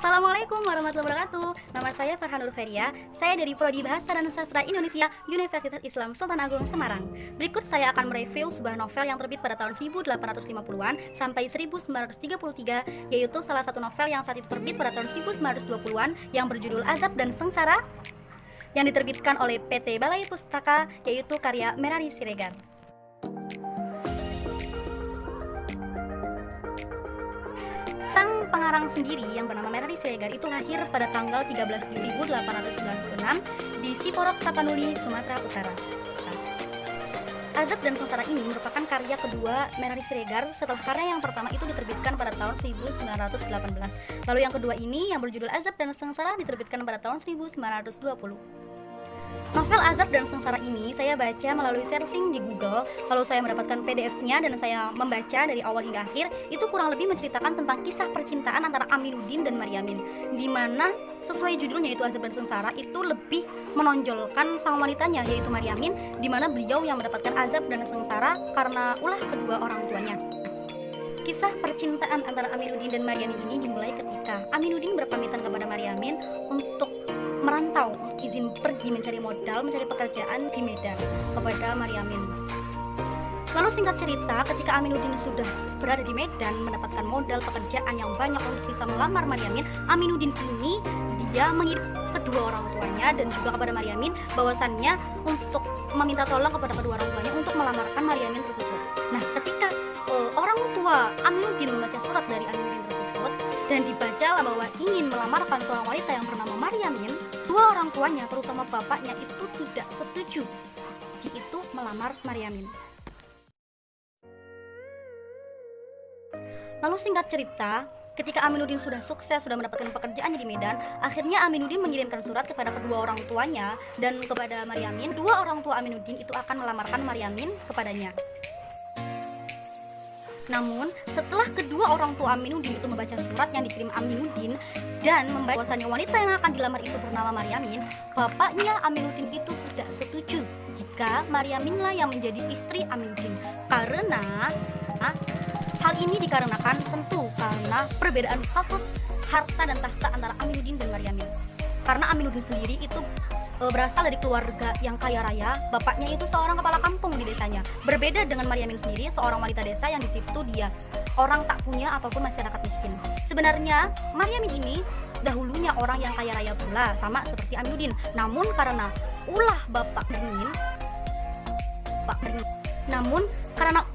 Assalamualaikum warahmatullahi wabarakatuh. Nama saya Farhan Nur Feria. Saya dari Prodi Bahasa dan Sastra Indonesia, Universitas Islam Sultan Agung Semarang. Berikut saya akan mereview sebuah novel yang terbit pada tahun 1850-an sampai 1933, yaitu salah satu novel yang saat itu terbit pada tahun 1920-an yang berjudul Azab dan Sengsara, yang diterbitkan oleh PT Balai Pustaka, yaitu karya Merari Siregar. Sang pengarang sendiri yang bernama Merari Siregar itu lahir pada tanggal 13 Juli 1896 di Siporok, Tapanuli, Sumatera Utara. Azab dan Sengsara ini merupakan karya kedua Merari Siregar setelah karya yang pertama itu diterbitkan pada tahun 1918. Lalu yang kedua ini yang berjudul Azab dan Sengsara diterbitkan pada tahun 1920. Novel Azab dan Sengsara ini saya baca melalui searching di Google, lalu saya mendapatkan PDF-nya dan saya membaca dari awal hingga akhir. Itu kurang lebih menceritakan tentang kisah percintaan antara Aminuddin dan Maryamin, di mana sesuai judulnya yaitu Azab dan Sengsara itu lebih menonjolkan sang wanitanya yaitu Maryamin, di mana beliau yang mendapatkan azab dan sengsara karena ulah kedua orang tuanya. Kisah percintaan antara Aminuddin dan Maryamin ini dimulai ketika Aminuddin berpamitan kepada Maryamin untuk merantau, izin pergi mencari modal, mencari pekerjaan di Medan kepada Maryamin. Lalu singkat cerita, ketika Aminuddin sudah berada di Medan mendapatkan modal pekerjaan yang banyak untuk bisa melamar Maryamin, Aminuddin ini dia mengirim kedua orang tuanya dan juga kepada Maryamin bahwasannya untuk meminta tolong kepada kedua orang tuanya untuk melamarkan Maryamin tersebut. Nah, ketika orang tua Aminuddin membaca surat dari Aminuddin tersebut dan dibacalah bahwa ingin melamarkan seorang wanita yang bernama Maryamin, dua orang tuanya terutama bapaknya itu tidak setuju jika itu melamar Maryamin. Lalu singkat cerita, ketika Aminuddin sudah sukses, sudah mendapatkan pekerjaannya di Medan, akhirnya Aminuddin mengirimkan surat kepada kedua orang tuanya dan kepada Maryamin. Dua orang tua Aminuddin itu akan melamarkan Maryamin kepadanya. Namun, setelah kedua orang tua Aminuddin itu membaca surat yang dikirim Aminuddin dan membaca bahwasannya wanita yang akan dilamar itu bernama Maryamin, bapaknya Aminuddin itu tidak setuju jika Maryaminlah yang menjadi istri Aminuddin. Karena hal ini dikarenakan tentu karena perbedaan status harta dan tahta antara Aminuddin dan Maryamin. Karena Aminuddin sendiri itu berasal dari keluarga yang kaya raya, bapaknya itu seorang kepala kampung di desanya. Berbeda dengan Maryamin sendiri, seorang wanita desa yang di situ dia orang tak punya ataupun masyarakat miskin. Sebenarnya Maryamin ini dahulunya orang yang kaya raya pula, sama seperti Aminuddin. Namun karena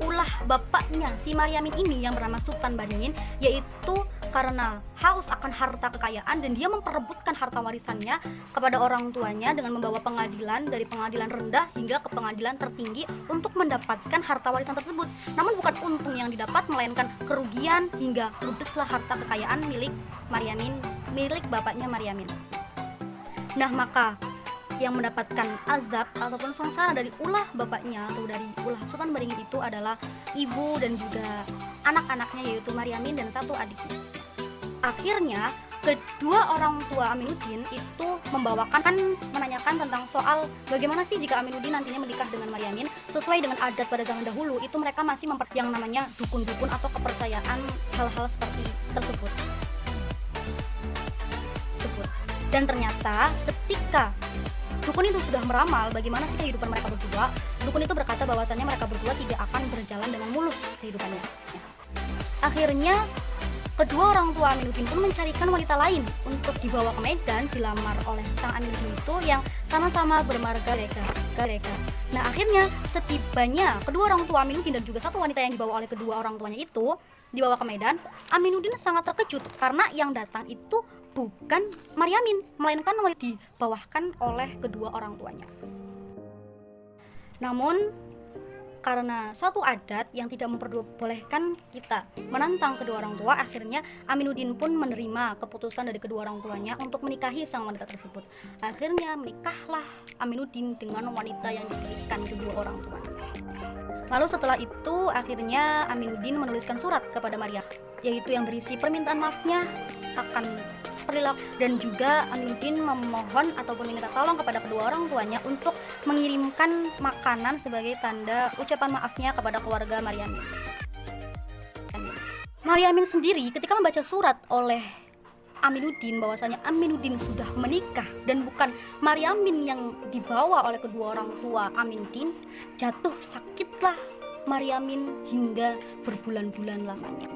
ulah bapaknya si Maryamin ini yang bernama Sultan Baringin, yaitu karena haus akan harta kekayaan dan dia memperebutkan harta warisannya kepada orang tuanya dengan membawa pengadilan dari pengadilan rendah hingga ke pengadilan tertinggi untuk mendapatkan harta warisan tersebut. Namun bukan untung yang didapat, melainkan kerugian hingga ludeslah harta kekayaan milik Maryamin, milik bapaknya Maryamin. Nah, maka yang mendapatkan azab ataupun sengsara dari ulah bapaknya atau dari ulah Sultan Baringin itu adalah ibu dan juga anak-anaknya yaitu Maryamin dan satu adiknya. Akhirnya kedua orang tua Aminuddin itu menanyakan tentang soal bagaimana sih jika Aminuddin nantinya menikah dengan Maryamin. Sesuai dengan adat pada zaman dahulu itu mereka masih yang namanya dukun-dukun atau kepercayaan hal-hal seperti tersebut. Dan ternyata ketika dukun itu sudah meramal bagaimana sih kehidupan mereka berdua, dukun itu berkata bahwasannya mereka berdua tidak akan berjalan dengan mulus kehidupannya. Akhirnya kedua orang tua Aminuddin pun mencarikan wanita lain untuk dibawa ke Medan, dilamar oleh sang Aminuddin itu yang sama-sama bermarga mereka. Nah, akhirnya setibanya kedua orang tua Aminuddin dan juga satu wanita yang dibawa oleh kedua orang tuanya itu dibawa ke Medan, Aminuddin sangat terkejut karena yang datang itu bukan Maryamin, melainkan wanita dibawahkan oleh kedua orang tuanya. Namun karena suatu adat yang tidak memperbolehkan kita menantang kedua orang tua, akhirnya Aminuddin pun menerima keputusan dari kedua orang tuanya untuk menikahi sang wanita tersebut. Akhirnya menikahlah Aminuddin dengan wanita yang dipilihkan kedua orang tuanya. Lalu setelah itu akhirnya Aminuddin menuliskan surat kepada Maryam, yaitu yang berisi permintaan maafnya akan perilaku, dan juga Aminuddin memohon ataupun meminta tolong kepada kedua orang tuanya untuk mengirimkan makanan sebagai tanda ucapan maafnya kepada keluarga Maryamin sendiri ketika membaca surat oleh Aminuddin bahwasanya Aminuddin sudah menikah dan bukan Maryamin yang dibawa oleh kedua orang tua Aminuddin, jatuh sakitlah Maryamin hingga berbulan-bulan lamanya.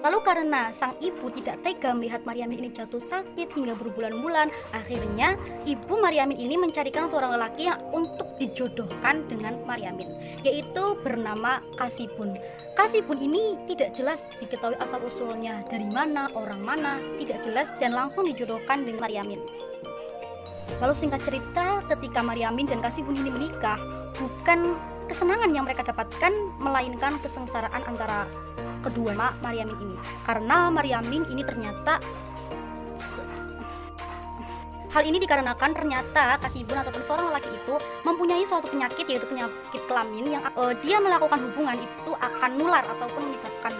Lalu karena sang ibu tidak tega melihat Maryamin ini jatuh sakit hingga berbulan-bulan, akhirnya ibu Maryamin ini mencarikan seorang lelaki yang untuk dijodohkan dengan Maryamin, yaitu bernama Kasibun. Kasibun ini tidak jelas diketahui asal-usulnya dari mana, orang mana, tidak jelas, dan langsung dijodohkan dengan Maryamin. Lalu singkat cerita, ketika Maryamin dan Kasibun ini menikah, bukan kesenangan yang mereka dapatkan, melainkan kesengsaraan antara kedua Maryamin ini. Karena Maryamin ini ternyata hal ini dikarenakan ternyata Kasibun ataupun seorang lelaki itu mempunyai suatu penyakit, yaitu penyakit kelamin yang dia melakukan hubungan itu akan nular ataupun menyebabkan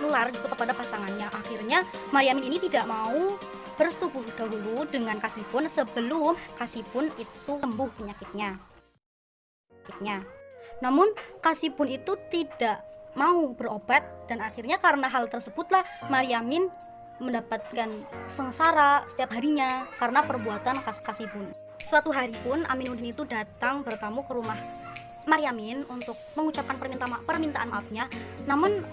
nular gitu kepada pasangannya. Akhirnya Maryamin ini tidak mau bersetubuh dahulu dengan Kasibun sebelum Kasibun itu sembuh penyakitnya. Namun Kasibun itu tidak mau berobat, dan akhirnya karena hal tersebutlah Maryamin mendapatkan sengsara setiap harinya karena perbuatan Kasibun. Suatu hari pun Aminuddin itu datang bertamu ke rumah Maryamin untuk mengucapkan permintaan maafnya. Namun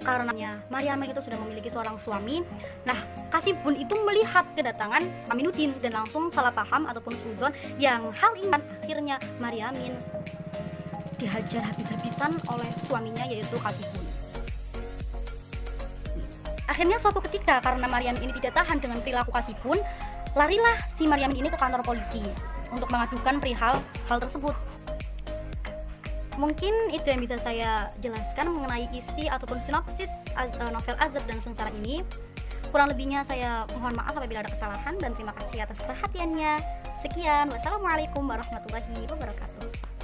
karena Maryamin itu sudah memiliki seorang suami, nah Kasibun itu melihat kedatangan Aminuddin dan langsung salah paham ataupun suzon, yang hal ini akhirnya Maryamin dihajar habis-habisan oleh suaminya, yaitu Kasibun. Akhirnya suatu ketika karena Maryamin ini tidak tahan dengan perilaku Kasibun, larilah si Maryamin ini ke kantor polisi untuk mengadukan perihal hal tersebut. Mungkin itu yang bisa saya jelaskan mengenai isi ataupun sinopsis novel Azab dan Sengsara ini. Kurang lebihnya saya mohon maaf apabila ada kesalahan, dan terima kasih atas perhatiannya. Sekian, wassalamualaikum warahmatullahi wabarakatuh.